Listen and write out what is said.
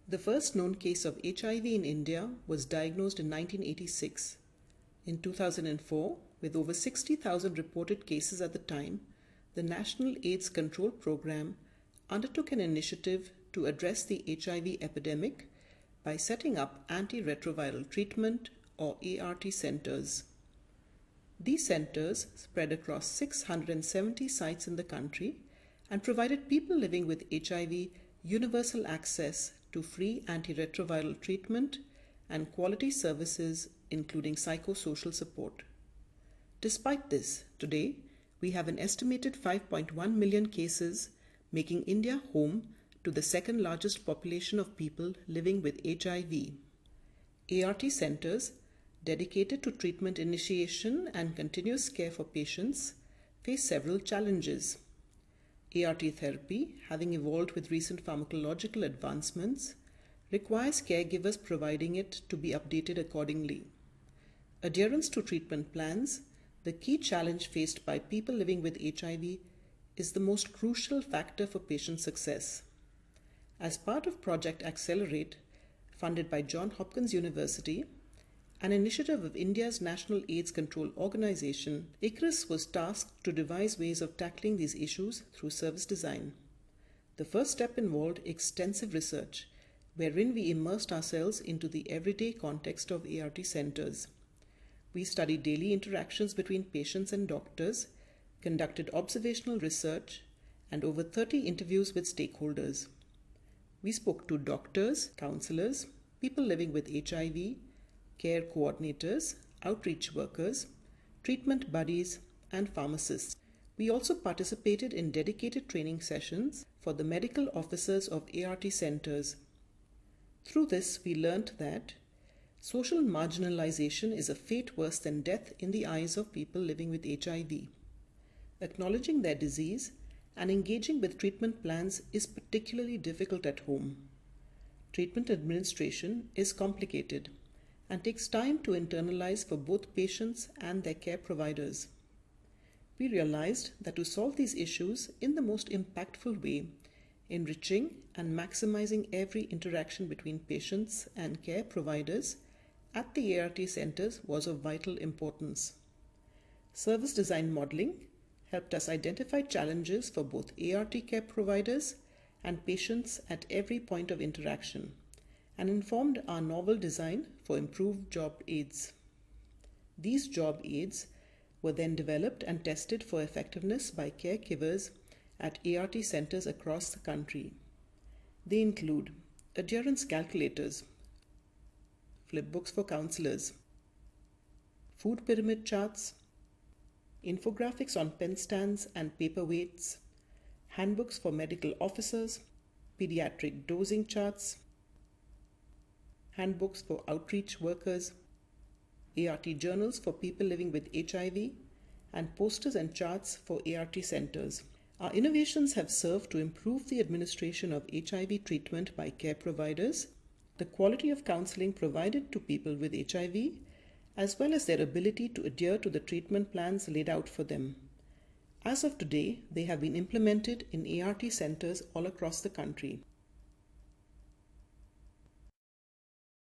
The first known case of HIV in India was diagnosed in 1986. In 2004, with over 60,000 reported cases at the time, the National AIDS Control Program undertook an initiative to address the HIV epidemic by setting up antiretroviral treatment or ART centers. These centers spread across 670 sites in the country and provided people living with HIV universal access to free antiretroviral treatment and quality services including psychosocial support. Despite this, today we have an estimated 5.1 million cases, making India home to the second largest population of people living with HIV. ART centers dedicated to treatment initiation and continuous care for patients face several challenges. ART therapy, having evolved with recent pharmacological advancements, requires caregivers providing it to be updated accordingly. Adherence to treatment plans, the key challenge faced by people living with HIV, is the most crucial factor for patient success. As part of Project Accelerate, funded by Johns Hopkins University, an initiative of India's National AIDS Control Organization, Icarus was tasked to devise ways of tackling these issues through service design. The first step involved extensive research, wherein we immersed ourselves into the everyday context of ART centers. We studied daily interactions between patients and doctors, conducted observational research, and over 30 interviews with stakeholders. We spoke to doctors, counselors, people living with HIV, care coordinators, outreach workers, treatment buddies, and pharmacists. We also participated in dedicated training sessions for the medical officers of ART centers. Through this, we learned that social marginalization is a fate worse than death in the eyes of people living with HIV. Acknowledging their disease and engaging with treatment plans is particularly difficult at home. Treatment administration is complicated and takes time to internalize for both patients and their care providers. We realized that to solve these issues in the most impactful way, enriching and maximizing every interaction between patients and care providers at the ART centers was of vital importance. Service design modeling helped us identify challenges for both ART care providers and patients at every point of interaction, and informed our novel design for improved job aids. These job aids were then developed and tested for effectiveness by caregivers at ART centers across the country. They include adherence calculators, flipbooks for counselors, food pyramid charts, infographics on pen stands and paperweights, handbooks for medical officers, pediatric dosing charts, handbooks for outreach workers, ART journals for people living with HIV, and posters and charts for ART centers. Our innovations have served to improve the administration of HIV treatment by care providers, the quality of counseling provided to people with HIV, as well as their ability to adhere to the treatment plans laid out for them. As of today, they have been implemented in ART centers all across the country.